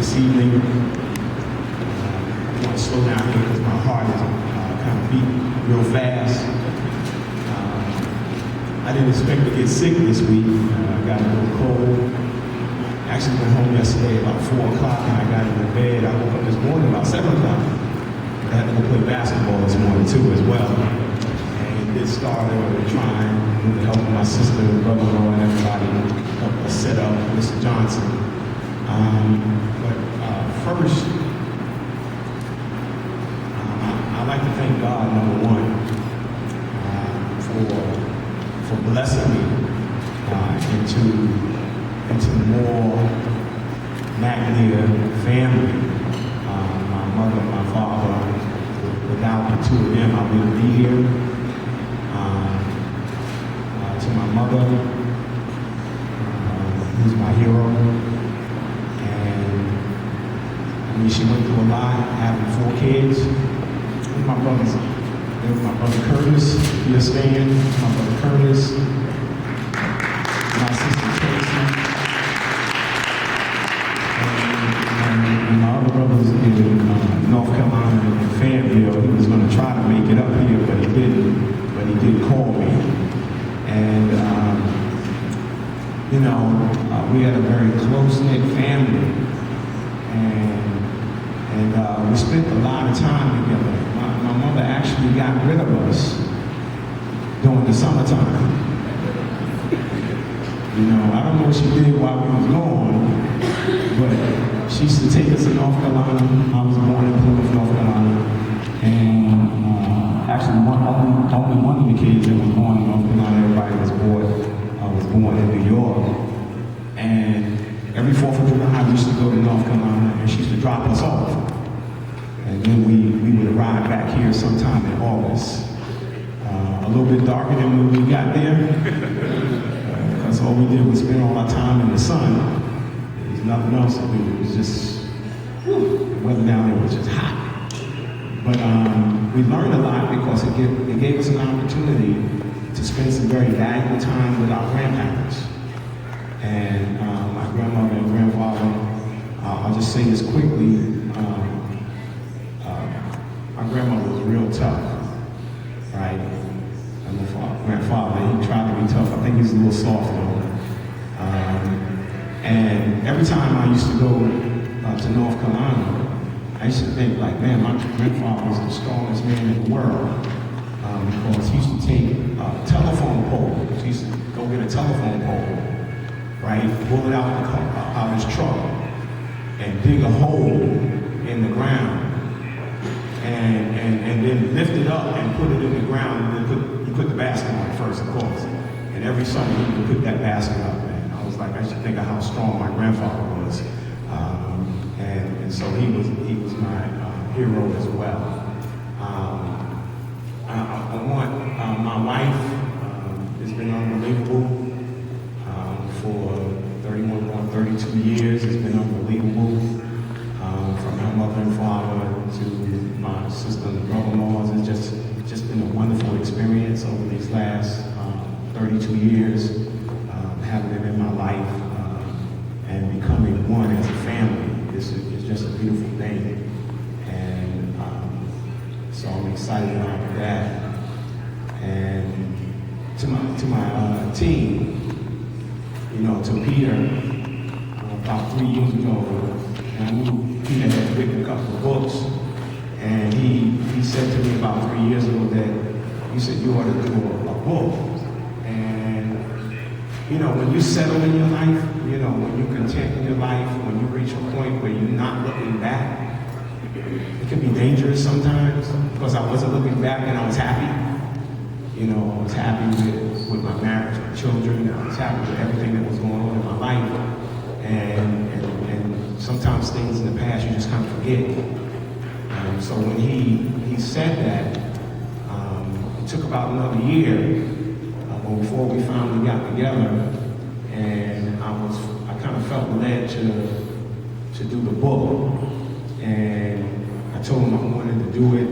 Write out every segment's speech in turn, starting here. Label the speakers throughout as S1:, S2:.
S1: this evening. I want to slow down here because my heart is kind of beating real fast. I didn't expect to get sick this week. I got a little cold. Actually went home yesterday about 4 o'clock and I got into bed. I woke up this morning about 7 o'clock. I had to go play basketball this morning too as well. And it started trying with the help of my sister and brother-in-law and everybody helped us set up Mr. Johnson. First, I'd like to thank God, number one, for blessing me into more Maglia family. My mother, my father, without the two of them, I wouldn't be here. To my mother, who's my hero. And I mean, she went through a lot, having 4 kids. With my brothers. There was my brother Curtis, if you're staying, my brother Curtis, my sister Tracy, and my other brothers in North Carolina and Fayetteville. He was going to try to make it up here, but he didn't. But he did call me. And, we had a very close-knit family. And we spent a lot of time together. My mother actually got rid of us during the summertime. I don't know what she did while we was gone, but she used to take us to North Carolina. I was born in Plymouth, North Carolina. And actually, only one of the kids that was born in North Carolina, everybody was born in New York. And every 4th of July, I used to go to North Carolina, and she used to drop us off. And then we would arrive back here sometime in August. A little bit darker than when we got there. Because all we did was spend all our time in the sun. There was nothing else to do. It was just, the weather down there was just hot. But we learned a lot because it gave us an opportunity to spend some very valuable time with our grandparents. And my grandmother and grandfather, I'll just say this quickly. My grandmother was real tough, right? And my grandfather, he tried to be tough. I think he's a little soft though. And every time I used to go to North Carolina, I used to think like, man, my grandfather was the strongest man in the world. Because he used to take telephone poles. He used to go get a telephone pole, right? Pull it out of his truck and dig a hole in the ground. And then lift it up and put it in the ground, and then he put the basket on it first, of course. And every Sunday he would put that basket up, man. I was like, I should think of how strong my grandfather was. And so he was my hero as well. I want my wife has been unbelievable for 31 or 32 years. It's been unbelievable. From her mother and father to my sister and brother-in-laws. It's just been a wonderful experience over these last 32 years, having them in my life and becoming one as a family. It's just a beautiful thing. And so I'm excited about that. And to my team, to Peter, about 3 years ago, and I knew Peter had written a couple of books, and he said to me about 3 years ago that he said you ought to do a book. And when you settle in your life, when you're content in your life, when you reach a point where you're not looking back, it can be dangerous sometimes because I wasn't looking back and I was happy. I was happy with my marriage, my children. I was happy with everything that was going on in my life. And sometimes things in the past you just kind of forget. So when he said that, it took about another year before we finally got together, and I kind of felt led to do the book. And I told him I wanted to do it.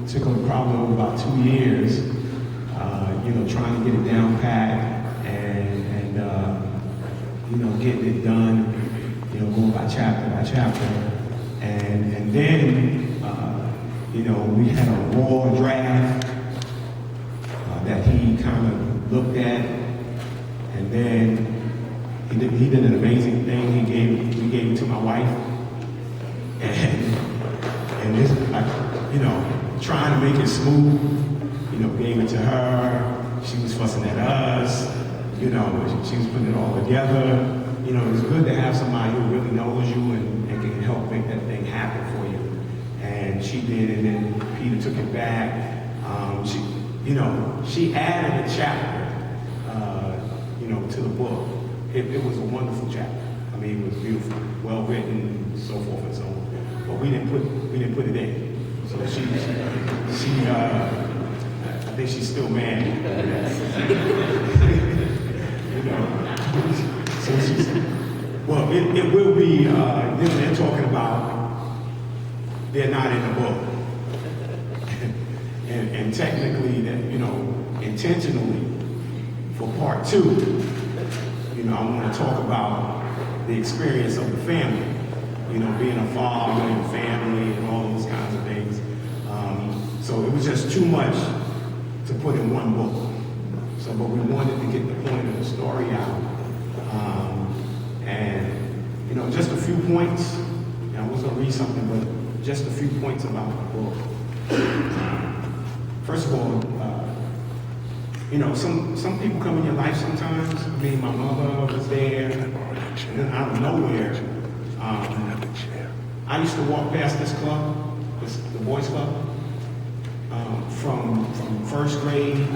S1: It took him probably about 2 years, trying to get it down pat and getting it done. going by chapter. And then, we had a raw draft that he kind of looked at, and then he did an amazing thing. We gave it to my wife, and this, trying to make it smooth, gave it to her. She was fussing at us, she was putting it all together. It's good to have somebody who really knows you and can help make that thing happen for you. And she did, and then Peter took it back. She added a chapter, to the book. It was a wonderful chapter. I mean, it was beautiful, well written, so forth and so on. But we didn't put it in. So she I think she's still mad. So she said, well, it will be. They're talking about they're not in the book, and technically, that intentionally for part 2. I want to talk about the experience of the family, being a father and family and all those kinds of things. So it was just too much to put in one book. So, but we wanted to get the point of the story out. And, just a few points. I was going to read something, but just a few points about the book. First of all, some people come in your life sometimes. I mean, my mother was there, and then out of nowhere, I used to walk past this club, the boys' club, from first grade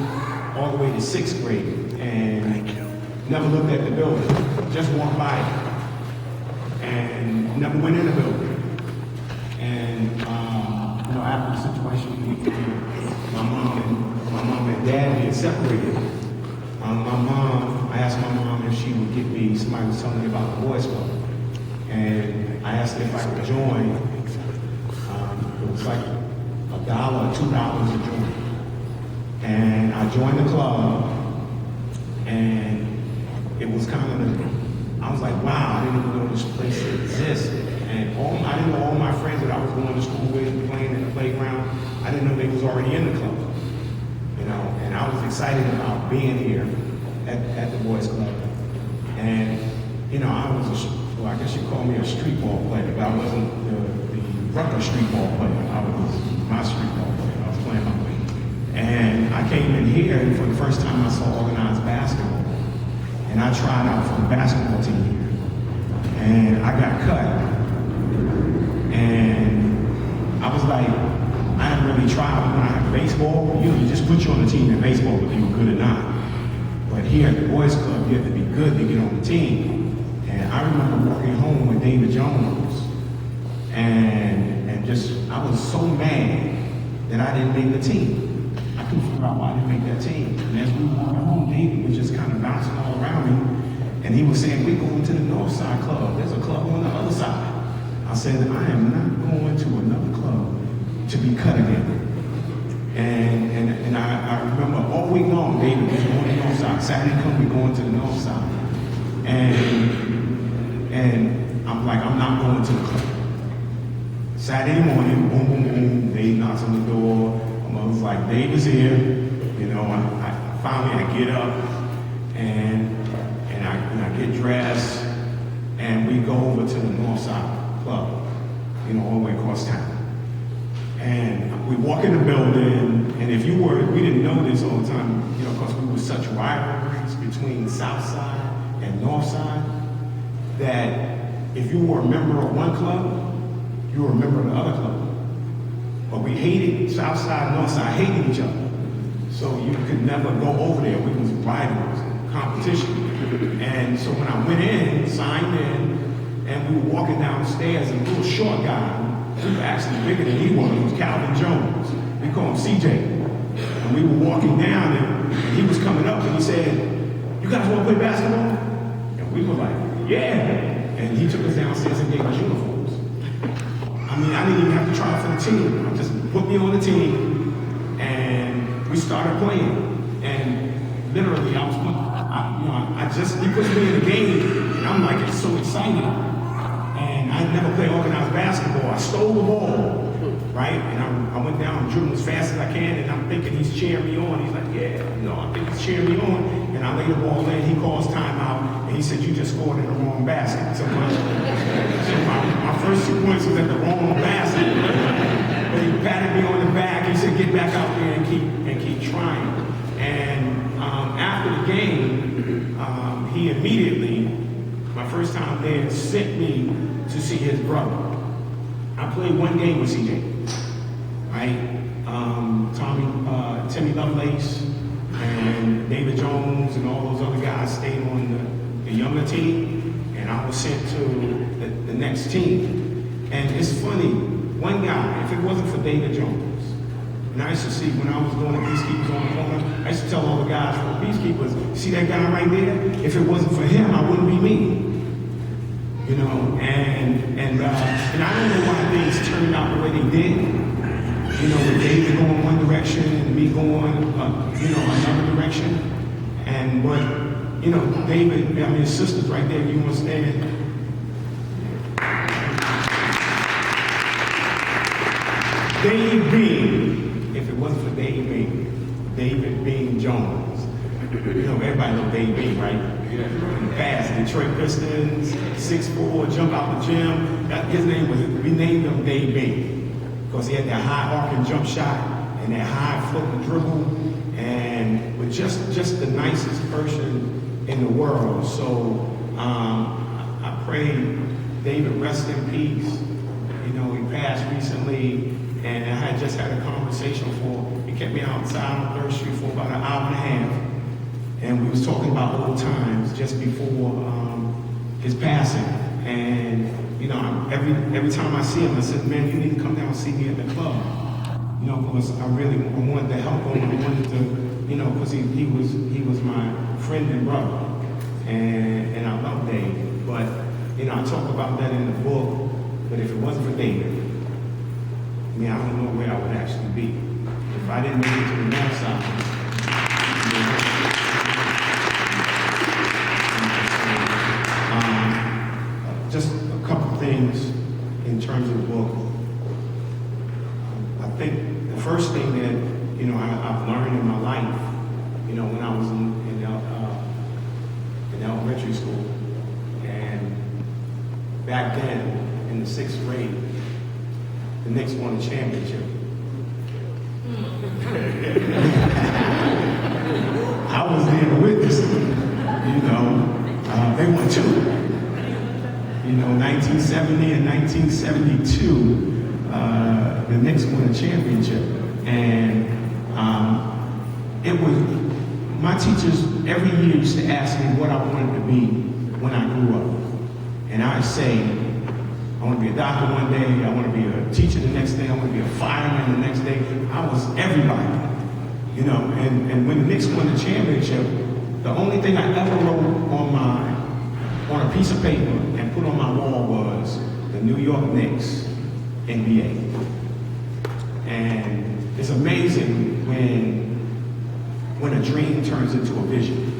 S1: all the way to 6th grade, and never looked at the building, just walked by it, and never went in the building. And after the situation, my mom and dad had separated. I asked my mom if she would get me, somebody was telling me about the boys' club, and I asked if I could join. It was like $1 or $2 to join. And I joined the club, and it was I was like, wow, I didn't even know this place existed. And I didn't know all my friends that I was going to school with and playing in the playground, I didn't know they was already in the club. And I was excited about being here at the boys' club. And, I guess you'd call me a street ball player, but I wasn't the Rucker street ball player. I was my street ball player. I was playing my way. And I came in here, and for the first time I saw organized basketball. And I tried out for the basketball team here. And I got cut. And I was like, I hadn't really tried when I had baseball. You just put you on the team in baseball whether you were good or not. But here at the boys' club, you had to be good to get on the team. And I remember walking home with David Jones, and I was so mad that I didn't make the team. I couldn't figure out why I didn't make that team. And as we were walking home, David was just kind of bouncing all around me, and he was saying, "We're going to the North Side Club. There's a club on the other side." I said, "I am not going to another club to be cut again." And I remember all week long, David was going to the North Side. Saturday come, we're going to the North Side. And I'm like, I'm not going to the club. Saturday morning, boom, boom, boom, Dave knocks on the door. My mother's like, Dave is here. I finally get up and I get dressed, and we go over to the North Side Club, all the way across town. And we walk in the building, and we didn't know this all the time, because we were such rivalries between South Side and North Side, that if you were a member of one club, you were a member of the other club. But we hated, South Side and North Side hated each other. So you could never go over there. We was rivals, competition. And so when I went in, signed in, and we were walking downstairs, and a little short guy, who was actually bigger than he was Calvin Jones. We call him CJ. And we were walking down, and he was coming up, and he said, "You guys want to play basketball?" And we were like, "Yeah." And he took us downstairs and gave us uniforms. I mean, I didn't even have to try for the team. Just put me on the team, and we started playing. And literally, he puts me in the game, and I'm like, it's so exciting. never played organized basketball. I stole the ball, right? And I went down and dribbling as fast as I can, and I'm thinking he's cheering me on. He's like, yeah, I think he's cheering me on. And I lay the ball in, he calls timeout, and he said, you just scored in the wrong basket. So my first 2 points was at the wrong basket. But he patted me on the back, he said, get back out there and keep trying. And after the game, he immediately, my first time there, sent me to see his brother. I played one game with CJ, right? Timmy Lovelace and David Jones and all those other guys stayed on the younger team, and I was sent to the next team. And it's funny, one guy, if it wasn't for David Jones, and I used to see when I was doing the Peacekeepers on the corner, I used to tell all the guys from the Peacekeepers, see that guy right there? If it wasn't for him, I wouldn't be me. You know, and I don't know why things turned out the way they did. You know, with David going one direction and me going, another direction. But David, his sister's right there. You want to stand? Dave Bean. If it wasn't for Dave Bean, David Bean Jones. Everybody knows Dave Bean, right? Fast, Detroit Pistons, 6'4", jump out the gym. His name we named him Dave Bean because he had that high arcing jump shot and that high floating dribble, and was just the nicest person in the world. So I pray David rest in peace. He passed recently, and I had just had a conversation he kept me outside on 3rd Street for about an hour and a half. And we was talking about old times just before his passing. And, every time I see him, I said, man, you need to come down and see me at the club. Because I wanted to help him. I wanted to, because he was my friend and brother. And I love Dave. But, I talk about that in the book. But if it wasn't for David, I don't know where I would actually be. If I didn't make it to the north side, just a couple things in terms of the book. I think the first thing that I've learned in my life, when I was in elementary school, and back then in the 6th grade, the Knicks won the championship. I was there to witness it. They won 2. 1970 and 1972, the Knicks won a championship. And it was, my teachers every year used to ask me what I wanted to be when I grew up. And I'd say, I want to be a doctor one day, I want to be a teacher the next day, I want to be a fireman the next day. I was everybody, and when the Knicks won the championship, the only thing I ever wrote on a piece of paper and put on my wall was the New York Knicks, NBA. And it's amazing when a dream turns into a vision.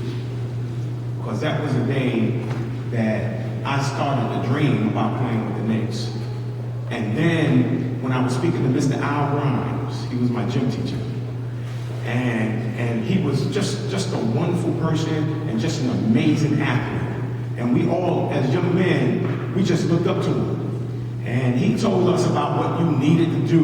S1: Because that was a day that I started to dream about playing with the Knicks. And then when I was speaking to Mr. Al Grimes, he was my gym teacher. And he was just a wonderful person and just an amazing athlete. And we all, as young men, we just looked up to him. And he told us about what you needed to do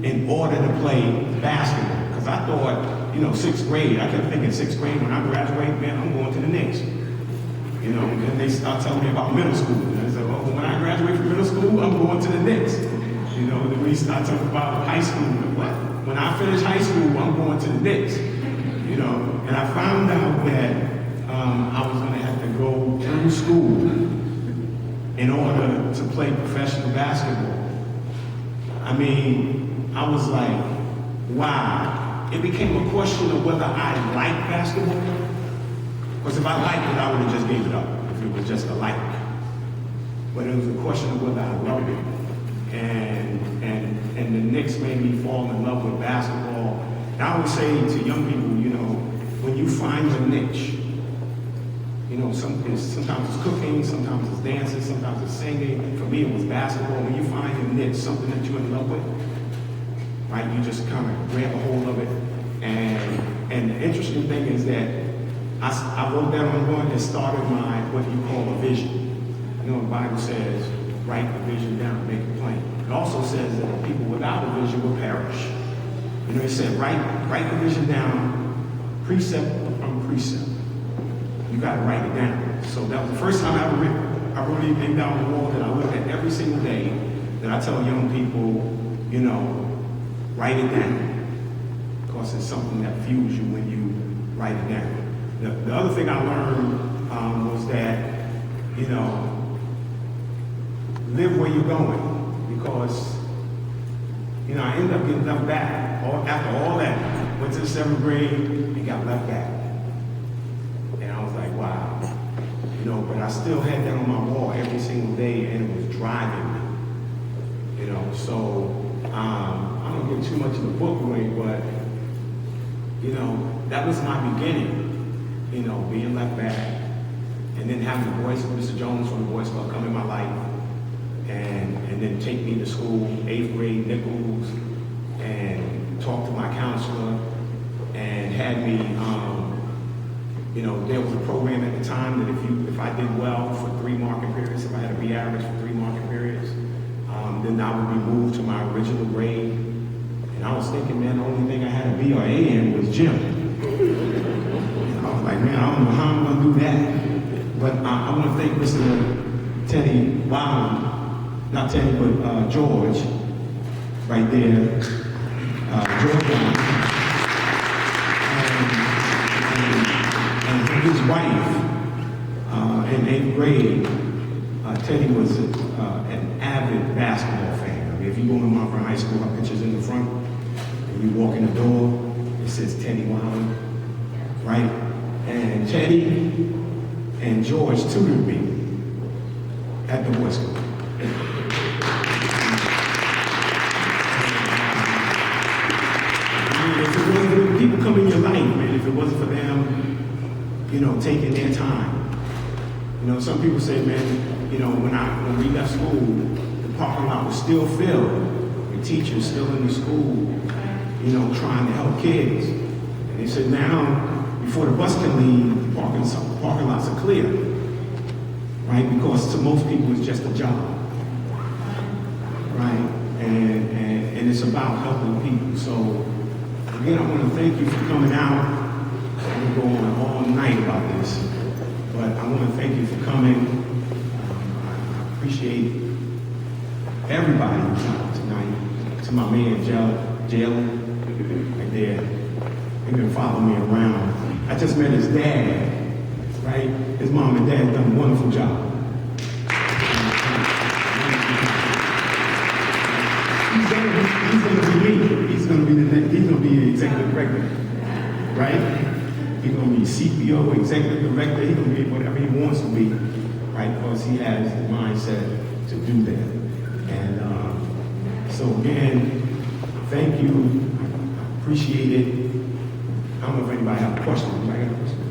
S1: in order to play basketball. Because I thought, 6th grade, I kept thinking 6th grade, when I graduate, man, I'm going to the Knicks. And then they start telling me about middle school. And I said, well, when I graduate from middle school, I'm going to the Knicks. Then we start talking about high school. What? When I finish high school, I'm going to the Knicks. And I found out that I was going to have to go through school in order to play professional basketball. I was like, wow. It became a question of whether I liked basketball. Because if I liked it, I would have just gave it up, if it was just a like. But it was a question of whether I loved it. And the Knicks made me fall in love with basketball. And I would say to young people, when you find your niche, You know, sometimes it's cooking, sometimes it's dancing, sometimes it's singing. For me, it was basketball. When you find your niche, something that you're in love with, right, you just kind of grab a hold of it. And the interesting thing is that I wrote that on one and started my, what you call a vision. You know, the Bible says, write the vision down, make it plain. It also says that the people without a vision will perish. You know, it said, write the vision down, precept upon precept. You got to write it down. So that was the first time I wrote anything down on the wall that I look at every single day, that I tell young people, you know, write it down. Because it's something that fuels you when you write it down. The other thing I learned was that, you know, live where you're going. Because, you know, I ended up getting left back. After all that, went to the 7th grade and got left back. Wow, you know, but I still had that on my wall every single day, and it was driving me, you know. So I don't give too much of the book away, but you know, that was my beginning, you know, being left back, and then having the voice of Mr. Jones from the Boy Scout come in my life, and then take me to school, 8th grade, Nichols, and talk to my counselor, and had me. You know, there was a program at the time that if I did well for 3 marking periods, if I had a B average for 3 marking periods, then I would be moved to my original grade. And I was thinking, man, the only thing I had a B or A in was gym. And I was like, man, I don't know how I'm going to do that. But I want to thank Mr. Teddy Wilder, not Teddy, but George, right there, George. His wife, in 8th grade, Teddy was an avid basketball fan. I mean, if you go to Montfort High School, our picture's in the front, and you walk in the door, it says Teddy Wilder, right? And Teddy and George tutored me at the Boy Scout. If it wasn't, people come in your life, man, if it wasn't for them, you know, taking their time. You know, some people say, man, you know, when we left school, the parking lot was still filled. The teachers still in the school, you know, trying to help kids. And they said, now, before the bus can leave, the parking lots are clear. Right? Because to most people, it's just a job. Right? And it's about helping people. So, again, I want to thank you for coming out. I'm going to go on all night about this, but I want to thank you for coming. I appreciate everybody who's out tonight. To my man, Jalen, right there. He's been following me around. I just met his dad, right? His mom and dad done a wonderful job. He's going to be me. He's going to be the executive director, right? He's going to be CPO, executive director. He's going to be whatever he wants to be, right? Because he has the mindset to do that. And so again, thank you. I appreciate it. I don't know if anybody have a question. Anybody got a question?